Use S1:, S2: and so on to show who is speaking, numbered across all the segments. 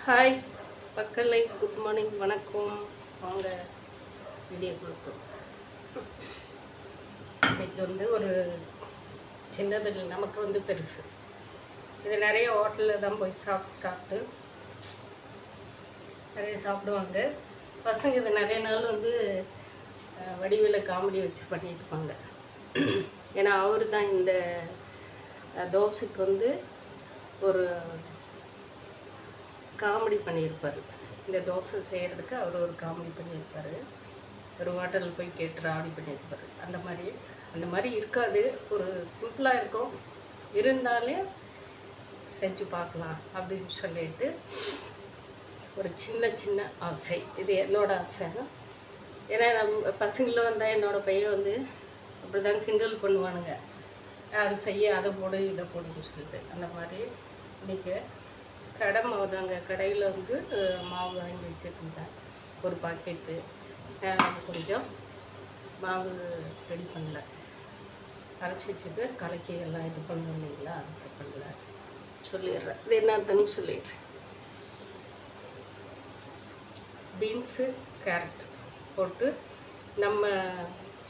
S1: Hi மக்களை, good morning, வணக்கம். வாங்க வீடியோ கொடுக்கும். இன்னைக்கு ஒரு சின்னது நமக்கு பெருசு. இது நிறைய ஹோட்டலில் தான் போய் சாப்பிட்டு நிறைய சாப்பிடுவாங்க பசங்க. இது நிறைய நாள் வடிவில் காமெடி வச்சு பண்ணிட்டு இருப்பாங்க. ஏன்னா அவர் தான் இந்த தோசைக்கு ஒரு காமெடி பண்ணியிருப்பார். இந்த தோசை செய்கிறதுக்கு அவர் ஒரு காமெடி பண்ணியிருப்பார். ஒரு ஹோட்டலில் போய் கேட்டு ராவடி பண்ணியிருப்பார். அந்த மாதிரி இருக்காது, ஒரு சிம்பிளாக இருக்கும். இருந்தாலே செஞ்சு பார்க்கலாம் அப்படின்னு சொல்லிட்டு ஒரு சின்ன சின்ன ஆசை. இது என்னோடய ஆசை. ஏன்னா பசங்களும் வந்தால் என்னோடய பையன் அப்படி தான் கிண்டல் பண்ணுவானுங்க. அது செய்ய, அதை போடு, இதை போடுன்னு சொல்லிட்டு. அந்த மாதிரி இன்றைக்கி கடை மாவு தாங்க. கடையில் மாவு வாங்கி வச்சுருந்தேன், ஒரு பாக்கெட்டு. கொஞ்சம் மாவு ரெடி பண்ணல, அரைச்சி வச்சுட்டு கலக்கி எல்லாம் இது பண்ணணும் இல்லைங்களா, அது பண்ணல. சொல்லிடுறேன், இது என்னன்னு சொல்லிடுறேன். பீன்ஸு, கேரட் போட்டு நம்ம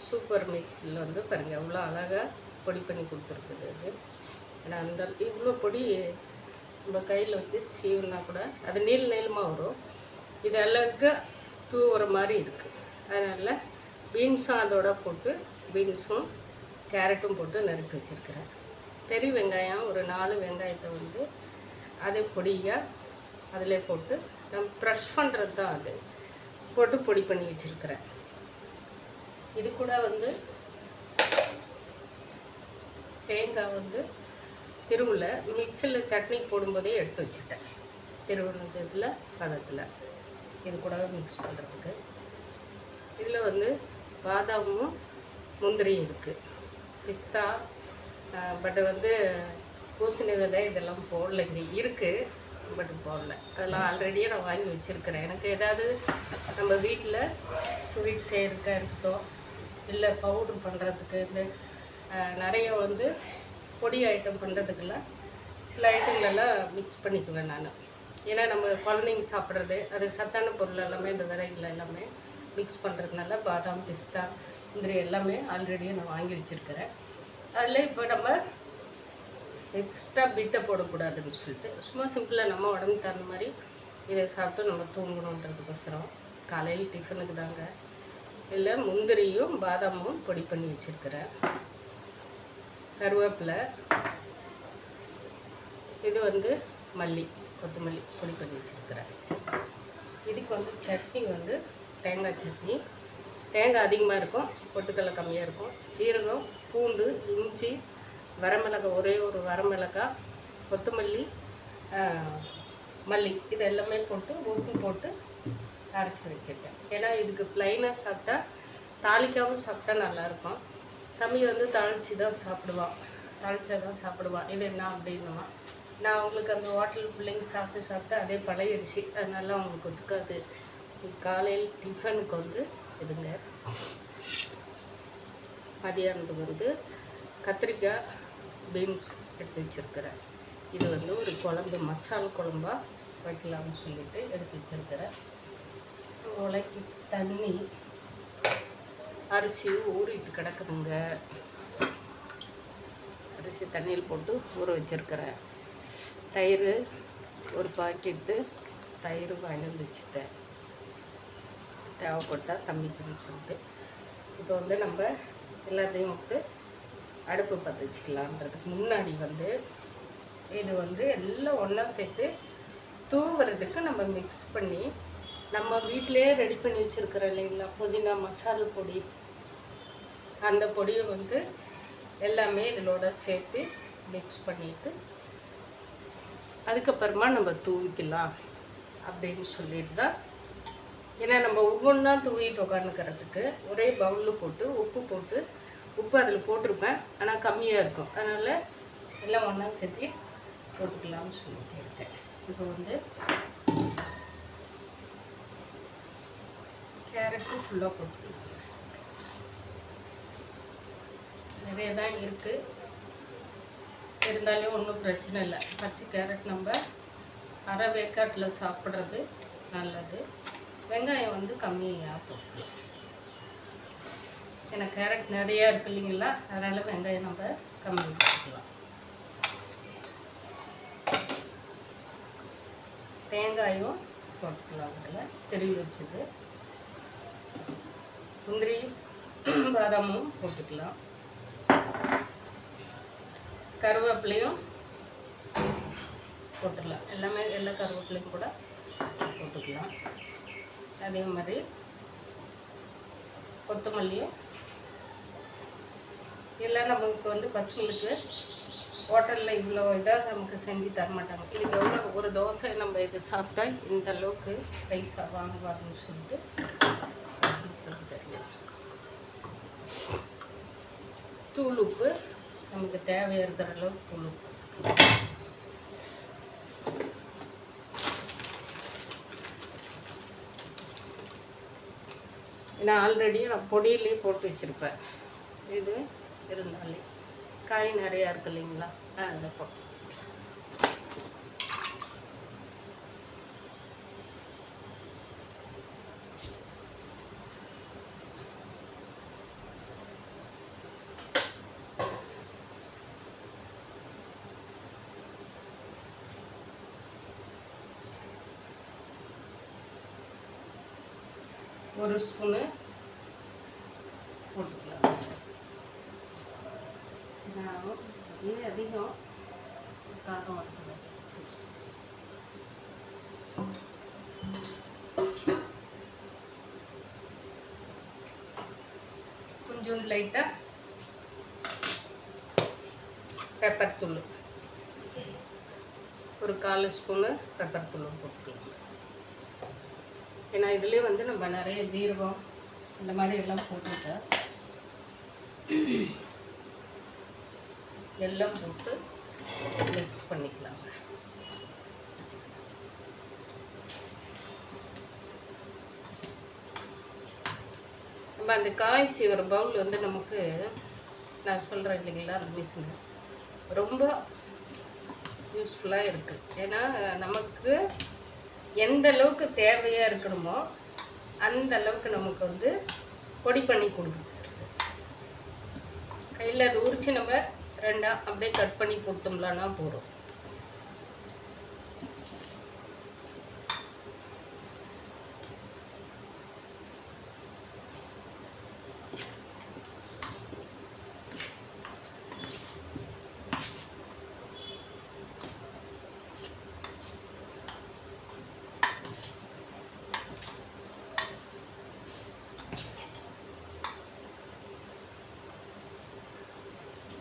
S1: சூப்பர் மிக்ஸில் பாருங்கள் எவ்வளோ அழகாக பொடி பண்ணி கொடுத்துருக்குது. அது ஏன்னா இவ்வளோ பொடி நம்ம கையில் சீவுனா கூட அது நீளமாக வரும். இது அழகாக தூவுற மாதிரி இருக்குது. அதனால் பீன்ஸும் அதோட போட்டு, பீன்ஸும் கேரட்டும் போட்டு நறுக்கி வச்சுருக்கிறேன். பெரிய வெங்காயம் ஒரு 4 வெங்காயத்தை அதை பொடியாக அதில் போட்டு நம்ம ப்ரஷ் பண்ணுறது தான், அது போட்டு பொடி பண்ணி வச்சுருக்கிறேன். இது கூட தேங்காய் திருவில் மிக்சியில் சட்னி போடும்போதே எடுத்து வச்சுட்டேன். திருவுணத்தில் பதத்தில் இது கூட மிக்ஸ் பண்ணுறதுக்கு. இதில் பாதாமும் முந்திரியும் இருக்குது, பிஸ்தா. பட் பூசணி விதை இதெல்லாம் போடல. இங்கே இருக்குது, பட் போடல. அதெல்லாம் ஆல்ரெடியே நான் வாங்கி வச்சுருக்கிறேன். எனக்கு ஏதாவது நம்ம வீட்டில் ஸ்வீட் செய்கிறதுக்காக இருக்கட்டும், இல்லை பவுட்ரு பண்ணுறதுக்கு, இந்த நிறைய பொடி ஐட்டம் பண்ணுறதுக்கெல்லாம் சில ஐட்டங்களெல்லாம் மிக்ஸ் பண்ணிக்குவேன் நான். ஏன்னா நம்ம குழந்தைங்க சாப்பிட்றது, அது சத்தான பொருள் எல்லாமே இந்த விதைகள் எல்லாமே மிக்ஸ் பண்ணுறதுனால பாதாம், பிஸ்தா, முந்திரி எல்லாமே ஆல்ரெடியே நான் வாங்கி வச்சுருக்கிறேன். அதில் இப்போ நம்ம எக்ஸ்ட்ரா பிட்டை போடக்கூடாதுன்னு சொல்லிட்டு சும்மா சிம்பிளாக நம்ம உடம்புக்கு தகுந்த மாதிரி இதை சாப்பிட்டு நம்ம தூங்கணுன்றதுக்கோசரம் காலையில் டிஃபனுக்கு தாங்க. இல்லை முந்திரியும் பாதாமும் பொடி பண்ணி வச்சுருக்கிறேன். கருவேப்பிலை, இது மல்லி, கொத்தமல்லி பொடி பண்ணி வச்சுருக்கிறேன். இதுக்கு சட்னி தேங்காய் சட்னி. தேங்காய் அதிகமாக இருக்கும், பொட்டுக்கடலை கம்மியாக இருக்கும். சீரகம், பூண்டு, இஞ்சி, வரமிளகாய், ஒரே ஒரு வரமிளகாய், கொத்தமல்லி, மல்லி, இது எல்லாமே போட்டு உப்பு போட்டு அரைச்சி வச்சுருக்கேன். ஏன்னா இதுக்கு ப்ளைனாக சாப்பிட்டா, தாளிக்காமல் சாப்பிட்டா நல்லாயிருக்கும். தம்பி தாளித்து தான் சாப்பிடுவான், தாளிச்சா தான் சாப்பிடுவான். இது என்ன அப்படின்னுவான். நான் அவங்களுக்கு அந்த ஹோட்டல் பிள்ளைங்க சாப்பிட்டு அதே பழையிடுச்சு. அதனால அவங்களுக்கு ஒத்துக்காது. காலையில் டிஃபனுக்கு இதுங்க. மதியானத்துக்கு கத்திரிக்காய், பீன்ஸ் எடுத்து வச்சுருக்கிறேன். இது ஒரு குழம்பு, மசால் குழம்பா வைக்கலாம்னு சொல்லிட்டு எடுத்து வச்சுருக்கிறேன். உலக்கி தண்ணி, அரிசி ஊறிட்டு கிடக்குதுங்க. அரிசி தண்ணியில் போட்டு ஊற வச்சுருக்கிறேன். தயிர் ஒரு பாக்கெட்டு தயிர் வாங்கி வச்சுட்டேன், தேவைப்பட்டால் தம்பிக்குன்னு சொல்லிட்டு. இப்போ நம்ம எல்லாத்தையும் விட்டு அடுப்பு பற்ற வச்சுக்கலான்றதுக்கு முன்னாடி இது எல்லாம் ஒன்றா சேர்த்து தூவுறதுக்கு நம்ம மிக்ஸ் பண்ணி, நம்ம வீட்டிலையே ரெடி பண்ணி வச்சுருக்கிறோம் இல்லைங்களா, புதினா மசாலா பொடி. அந்த பொடியை எல்லாமே இதோட சேர்த்து மிக்ஸ் பண்ணிவிட்டு அதுக்கப்புறமா நம்ம தூவிக்கலாம் அப்படின்னு சொல்லிட்டு தான். ஏன்னா நம்ம ஒவ்வொன்றா தூவிட்டு உட்காந்துக்கிறதுக்கு ஒரே பவுலில் போட்டு உப்பு அதில் போட்டிருப்பேன், ஆனால் கம்மியாக இருக்கும். அதனால் எல்லாம் ஒன்றா சேர்த்து போட்டுக்கலாம்னு சொல்லிட்டு இருக்கேன். இப்போ கேரட்டு ஃபுல்லாக போட்டு நிறைய தான் இருக்குது, இருந்தாலும் ஒன்றும் பிரச்சனை இல்லை. பச்சை கேரட் நம்ம அரை வேக்காட்டில் சாப்பிட்றது நல்லது. வெங்காயம் வந்து கம்மியாக போட்டுக்கலாம். ஏன்னா கேரட் நிறையா இருக்கு இல்லைங்களா, அதனால் வெங்காயம் நம்ம கம்மி போட்டுக்கலாம். தேங்காயும் போட்டுக்கலாம். அதில் திருவி வச்சது முந்திரி பாதாமும் போட்டுக்கலாம். கருவேப்பிலையும் போட்டுடலாம். எல்லா கருவேப்பிலையும் கூட போட்டுக்கலாம். அதே மாதிரி கொத்தமல்லியும். இதெல்லாம் நமக்கு வந்து பசங்களுக்கு ஹோட்டலில் இவ்வளோ இதாக நமக்கு செஞ்சு தரமாட்டாங்க. இதுக்கு எவ்வளோ ஒரு தோசை நம்ம இது சாப்பிட்டா இந்த அளவுக்கு பைசா வாங்குவாங்கன்னு சொல்லிட்டு தெரியும். தூள் உப்பு நமக்கு தேவையாக இருக்கிற அளவுக்கு தூள் உப்பு. நான் ஆல்ரெடி நான் பொடியிலே போட்டு வச்சுருப்பேன். இது இருந்தாலே காய் நிறையா இருக்கு இல்லைங்களா, அதில் போட்டு ஒரு ஸ்பூனு போட்டுக்கலாம். இது அதிகம் காரம் வறுத்தது. கொஞ்சம் லைட்டாக பெப்பர் தூள், ஒரு 1/4 ஸ்பூனு பெப்பர் தூள் போட்டுக்கலாம். ஏன்னா இதுலேயே வந்து நம்ம நிறைய ஜீரகம் இந்த மாதிரி எல்லாம் போட்டுட்டா எல்லாம் போட்டு மிக்ஸ் பண்ணிக்கலாம். நம்ம அந்த காய் சீவிர பவுல் வந்து நமக்கு நான் சொல்கிறேன் இல்லைங்களா, அந்த மிஷின் ரொம்ப யூஸ்ஃபுல்லாக இருக்குது. ஏன்னா நமக்கு எந்த அளவுக்கு தேவையாக இருக்கணுமோ அந்த அளவுக்கு நமக்கு வந்து பொடி பண்ணி கொடுக்குது. கையில் அது உரித்து நம்ம ரெண்டாக அப்படியே கட் பண்ணி போட்டோம்லான்னா போதும்.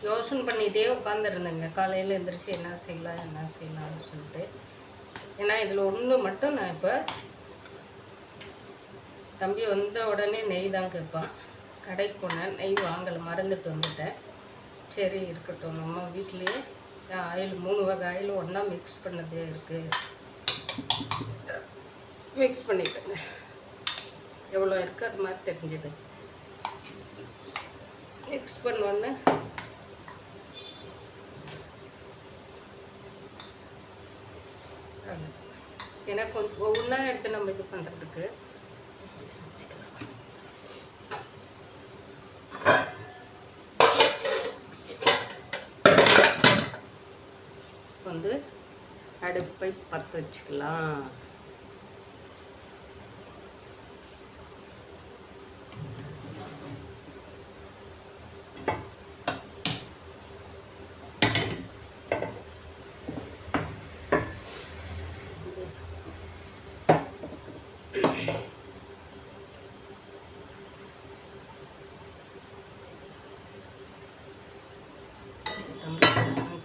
S1: யோசனை பண்ணிகிட்டே உட்காந்துருந்தேங்க காலையில் எழுந்திரிச்சு என்ன செய்யலாம்னு சொல்லிட்டு. ஏன்னா இதில் ஒன்று மட்டும் நான் இப்போ தம்பி வந்த உடனே நெய் தான் கேட்பான். கடைக்கு போனேன், நெய் வாங்கலை, மறந்துட்டு வந்துட்டேன். சரி இருக்கட்டும், நம்ம வீட்லேயே ஆயில் 3 வகை ஆயில் ஒன்றா மிக்ஸ் பண்ணதே இருக்குது, மிக்ஸ் பண்ணிட்டேங்க. எவ்வளோ இருக்குது அது மாதிரி தெரிஞ்சது. மிக்ஸ் பண்ணோன்னே ஏன்னா கொஞ்சம் ஒவ்வொன்றா எடுத்து நம்ம இது பண்ணுறதுக்கு செஞ்சுக்கலாம். வந்து அடுப்பை பற்ற வச்சுக்கலாம்.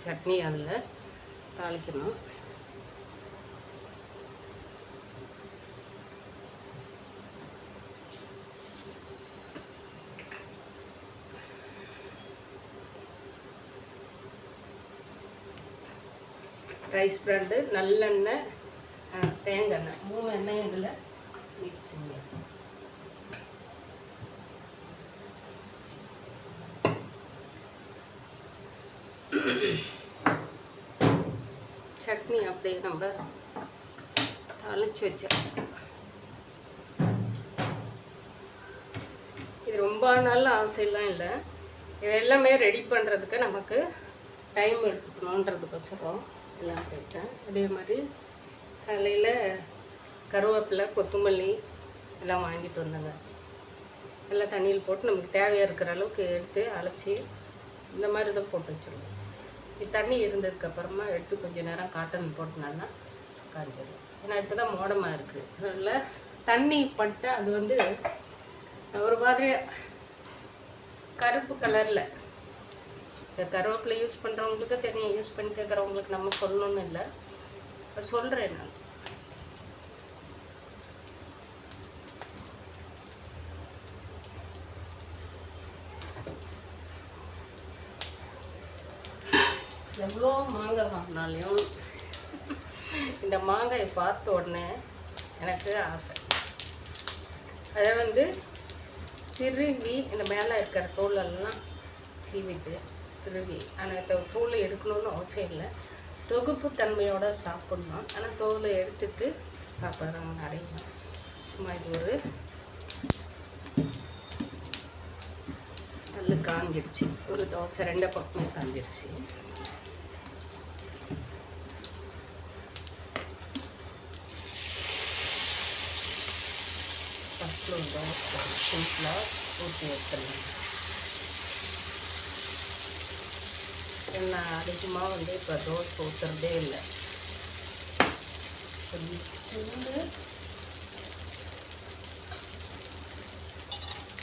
S1: சட்னி அதில் தாளிக்கணும். ரைஸ் பிரெட்டு, நல்லெண்ணெய், தேங்காய் எண்ணெய், 3 எண்ணெய் இதில் மிக்ஸிங்க. சட்னி அப்படியே நம்ம அழைச்சி வச்சேன். இது ரொம்ப நாள் ஆசையெல்லாம் இல்லை. இது எல்லாமே ரெடி பண்ணுறதுக்கு நமக்கு டைம் எடுத்துக்கணுன்றதுக்கோசரம் எல்லாம் போயிட்டேன். அதே மாதிரி காலையில் கருவேப்பிலை, கொத்தமல்லி எல்லாம் வாங்கிட்டு வந்தாங்க. எல்லாம் தண்ணியில் போட்டு நமக்கு தேவையாக இருக்கிற அளவுக்கு எடுத்து அழைச்சி இந்த மாதிரி தான் போட்டு வச்சுருவோம். இது தண்ணி இருந்ததுக்கப்புறமா எடுத்து கொஞ்சம் நேரம் காட்டன் போட்டனால காஞ்சிடும். ஏன்னா இப்போ தான் மோடமாக இருக்குது. அதனால் தண்ணி பட்டு அது வந்து ஒரு மாதிரி கருப்பு கலரில், கருவேப்பிலை யூஸ் பண்ணுறவங்களுக்கு தெரியும், யூஸ் பண்ணிட்டு இருக்கிறவங்களுக்கு நம்ம சொல்லணும்னு இல்லை, சொல்கிறேன் நான். எவ்வளோ மாங்காய் வாங்கினாலையும் இந்த மாங்காயை பார்த்த உடனே எனக்கு ஆசை. அதை வந்து திருவி இந்த மேலே இருக்கிற தோலெல்லாம் சீவிட்டு திருவி, ஆனால் தோல் எடுக்கணும்னு அவசியம் இல்லை, தொகுப்பு தன்மையோடு சாப்பிட்ணும். ஆனால் தோலை எடுத்துட்டு சாப்பிட்றாங்க நிறைய. சும்மா இது ஒரு நல்ல காஞ்சிடுச்சு. ஒரு தோசை 2 பக்கமே காஞ்சிடுச்சு. சிம்பிளாக ஊற்றி எடுத்துடலாம். நான் அதிகமாக வந்து இப்போ தோசை ஊற்றுறதே இல்லை.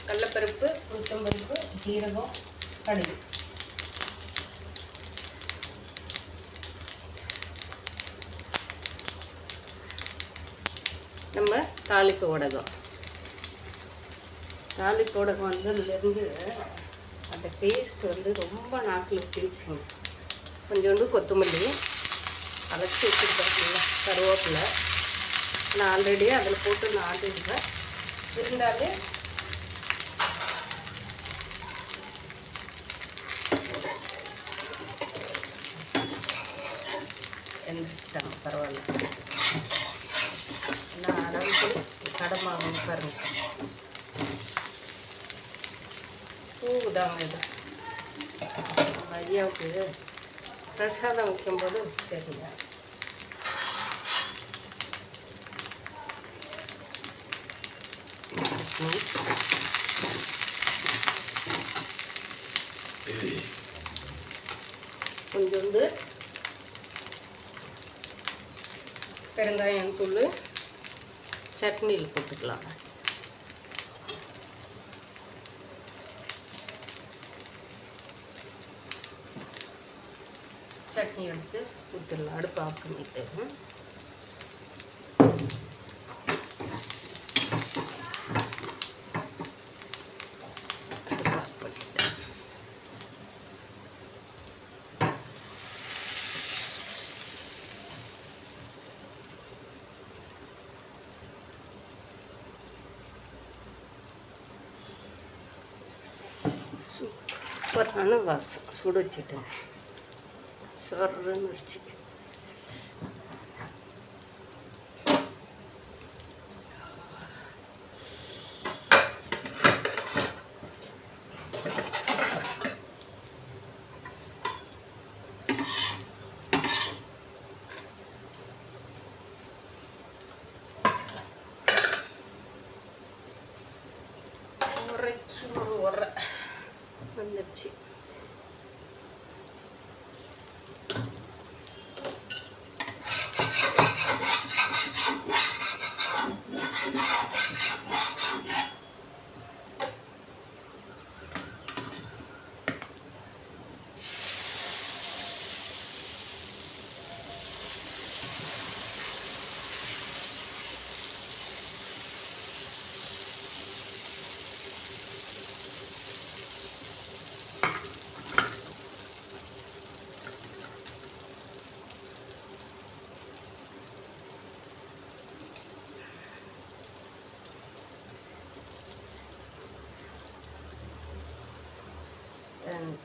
S1: கடலைப்பருப்பு, உளுத்தம்பருப்பு, ஜீரகம், கடுகு, நம்ம தாளிப்பு வடகம். தாளிப்பு வடகம் வந்ததுலேருந்து அந்த டேஸ்ட் வந்து ரொம்ப நாக்கில் பிடிச்சிங்க. கொஞ்சோண்டு கொத்தமல்லி, அரைச்சி வச்சுருக்கேன், கருவேப்பிலை நான் ஆல்ரெடி அதில் போட்டு நான் ஆட்டிடுவேன். இருந்தாலே எந்திரிச்சிட்டாங்க, பரவாயில்ல. நான் அளவுக்கு கடமாகணும் பாருங்க. பூதாங்க இது ஐயாவுக்கு பிரசாதம் வைக்கும்போது தெரியல. கொஞ்சோண்டு பெருங்காயம் தூள் சட்னியில் போட்டுக்கலாம். சட்னி எடுத்து ஊற்றிடலாம். அடுப்பு ஆஃப் பண்ணிட்டு சூப்பரான வாசம். சுட வச்சுட்டேன், சொர்றன்னு வச்சு. உரைச்சி ஒரு உரை வந்துடுச்சு.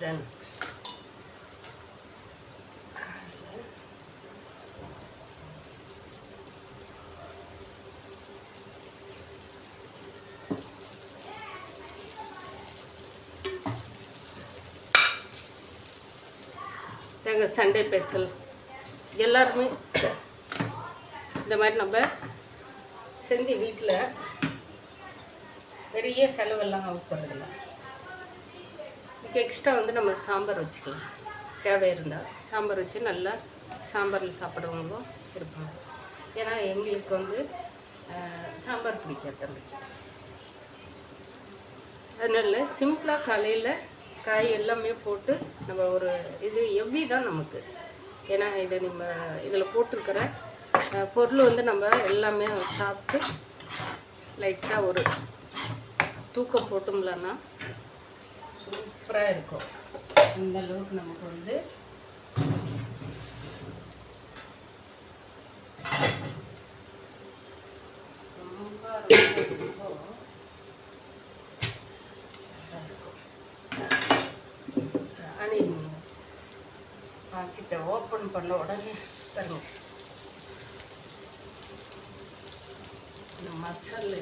S1: Done. நாங்கள் சண்டே ஸ்பெஷல் எல்லாருமே இந்த மாதிரி நம்ம செஞ்சு வீட்டில் பெரிய செலவெல்லாம் போகிறதில்ல. இதுக்கு எக்ஸ்ட்ரா வந்து நம்ம சாம்பார் வச்சுக்கலாம். தேவை இருந்தால் சாம்பார் வச்சு நல்லா சாம்பாரில் சாப்பிட்றவங்களும் இருப்பாங்க. ஏன்னா எங்களுக்கு வந்து சாம்பார் பிடிக்காது தம்பிக்கு. அதனால சிம்பிளாக காலையில் காய் எல்லாமே போட்டு நம்ம ஒரு இது எவ்வி தான் நமக்கு. ஏன்னா இது நம்ம இதில் போட்டிருக்கிற பொருள் வந்து நம்ம எல்லாமே சாப்பிட்டு லைட்டாக ஒரு தூக்கம் போட்டோம்லன்னா சூப்பராக இருக்கும். இந்த அளவுக்கு நமக்கு வந்து கிட்ட ஓப்பன் பண்ண உடனே பாருங்க இந்த மசாலு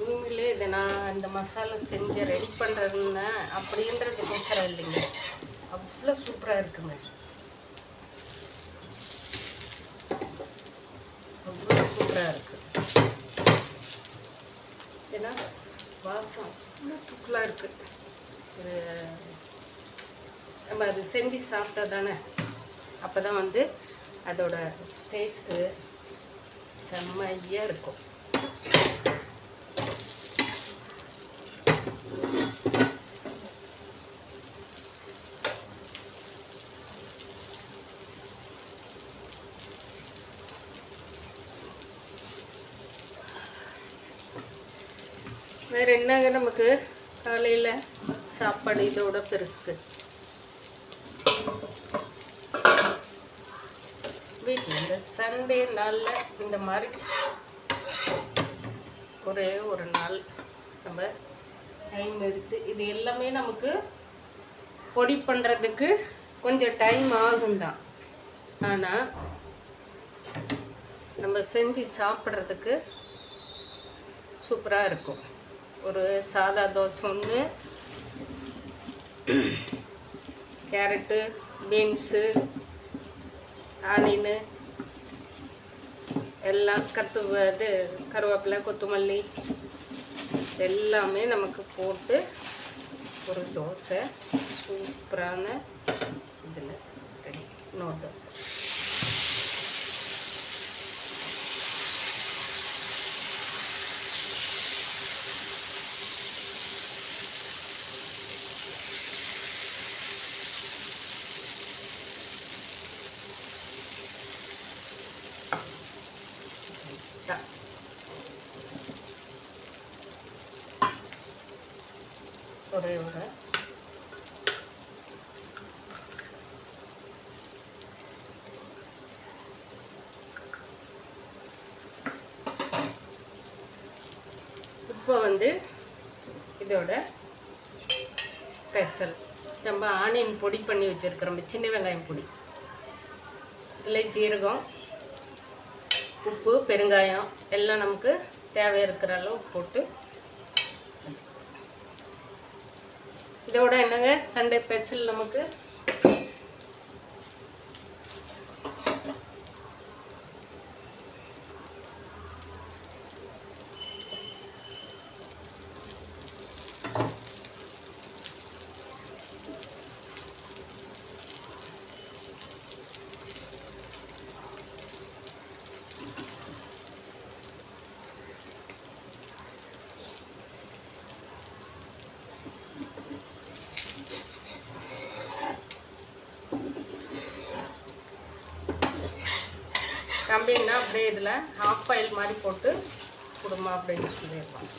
S1: உண்மையிலே இதை நான் இந்த மசாலா செஞ்சு ரெடி பண்ணுறதுன்னா அப்படின்றது கோசரம் இல்லைங்க, அவ்வளோ சூப்பராக இருக்குங்க. அவ்வளோ சூப்பராக இருக்குது. ஏன்னா வாசம் அவ்வளோ தூக்கலாக இருக்குது. நம்ம அது செஞ்சு சாப்பிட்டா தானே, அப்போ தான் வந்து அதோட டேஸ்ட்டு செம்மையாக இருக்கும். வேறு என்னங்க நமக்கு காலையில் சாப்பாடு இதோட பெருசு. வீட்டில் இந்த சண்டே நாளில் இந்த மாதிரி ஒரே ஒரு நாள் நம்ம டைம் எடுத்து இது எல்லாமே நமக்கு பொடி பண்ணுறதுக்கு கொஞ்சம் டைம் ஆகும்தான். ஆனால் நம்ம செஞ்சு சாப்பிட்றதுக்கு சூப்பராக இருக்கும். ஒரு சாதா தோசை ஒன்று, கேரட்டு, பீன்ஸு, ஆனியனு எல்லாம் இது கருவேப்பிலை, கொத்தமல்லி எல்லாமே நமக்கு போட்டு ஒரு தோசை சூப்பரான இதில் ரெடி. இன்னொரு தோசை ஒரே ஒரு இப்போ வந்து இதோட ஸ்பெஷல் நம்ம ஆனியன் பொடி பண்ணி வச்சுருக்கிறோம். சின்ன வெங்காயம் பொடி, இல்லை ஜீரகம், உப்பு, பெருங்காயம் எல்லாம் நமக்கு தேவை இருக்கிற அளவுக்கு போட்டு இதோட என்னங்க சண்டே ஸ்பெஷல் நமக்கு தம்பின்னா அப்படியே இதில் ஹாஃப் ஆயில் மாதிரி போட்டு கொடுமா அப்படின்னு சொல்லியிருப்பாங்க.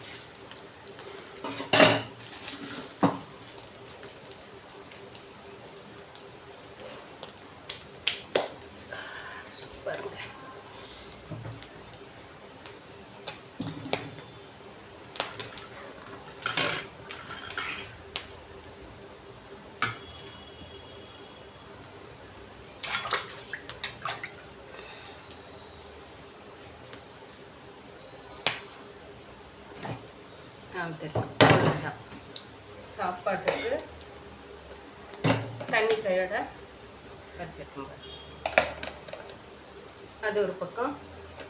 S1: சூப்பருங்க. தெரியும், அவ்வளோதான். சாப்பாட்டுக்கு தண்ணி கையோட வச்சுருக்கோங்க. அது ஒரு பக்கம்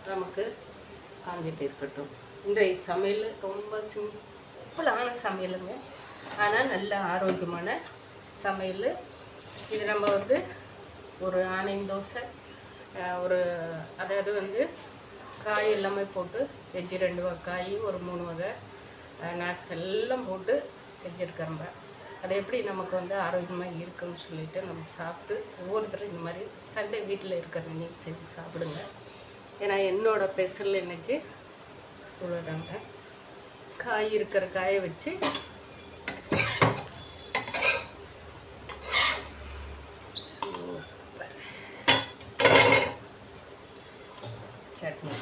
S1: நமக்கு காஞ்சிட்டு இருக்கட்டும். இன்றைய சமையல் ரொம்ப சிம்பிளான சமையலுங்க, ஆனால் நல்ல ஆரோக்கியமான சமையல். இது நம்ம வந்து ஒரு ஆனியன் தோசை, ஒரு அதாவது வந்து காய் எல்லாமே போட்டு வெஜ்ஜு 2 வகை காய், ஒரு 3 வகை நாட்ஸ் எல்லாம் போட்டு செஞ்சுருக்கிறோம்ப. அது எப்படி நமக்கு வந்து ஆரோக்கியமாக இருக்குன்னு சொல்லிட்டு நம்ம சாப்பிட்டு ஒவ்வொருத்தரும் இந்த மாதிரி சண்டே வீட்டில் இருக்கிற நீங்கள் செஞ்சு சாப்பிடுங்க. ஏன்னா என்னோடய ஸ்பெஷல் இன்னைக்கு இவ்வளோதாங்க. காய் இருக்கிற காயை வச்சு சட்னி.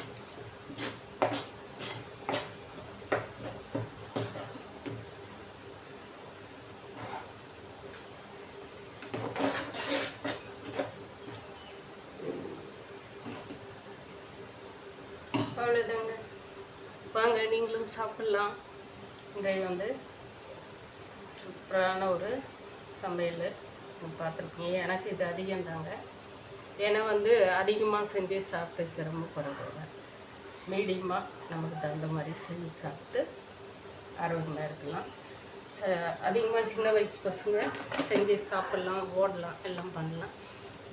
S1: அவ்வளோதாங்க. வாங்க நீங்களும் சாப்பிட்லாம். இன்றைய வந்து சூப்பரான ஒரு சமையல் பார்த்துருக்கீங்க. எனக்கு இது அதிகம்தாங்க. ஏன்னா வந்து அதிகமாக செஞ்சு சாப்பிட்டு சிரமப்படுறதில்ல, மீடியமாக நமக்கு தகுந்த மாதிரி செஞ்சு சாப்பிட்டு ஆரோக்கியமாக இருக்கலாம். அதிகமாக சின்ன வயசு பசங்க செஞ்சு சாப்பிட்லாம், ஓடலாம், எல்லாம் பண்ணலாம்.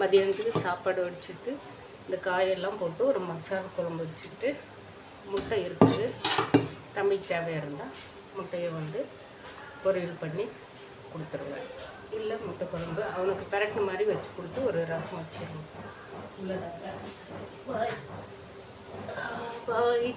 S1: மதியானத்துக்கு சாப்பாடு வச்சுட்டு இந்த காயெல்லாம் போட்டு ஒரு மசாலா குழம்பு வச்சுட்டு, முட்டை இருக்குது, தம்பிக்கு தேவை இருந்தால் முட்டையை வந்து பொரியல் பண்ணி கொடுத்துருவேன். இல்லை முட்டை குழம்பு அவனுக்கு பரட்டு மாதிரி வச்சு கொடுத்து ஒரு ரசம் வச்சிருவேன். பாய் பாய்.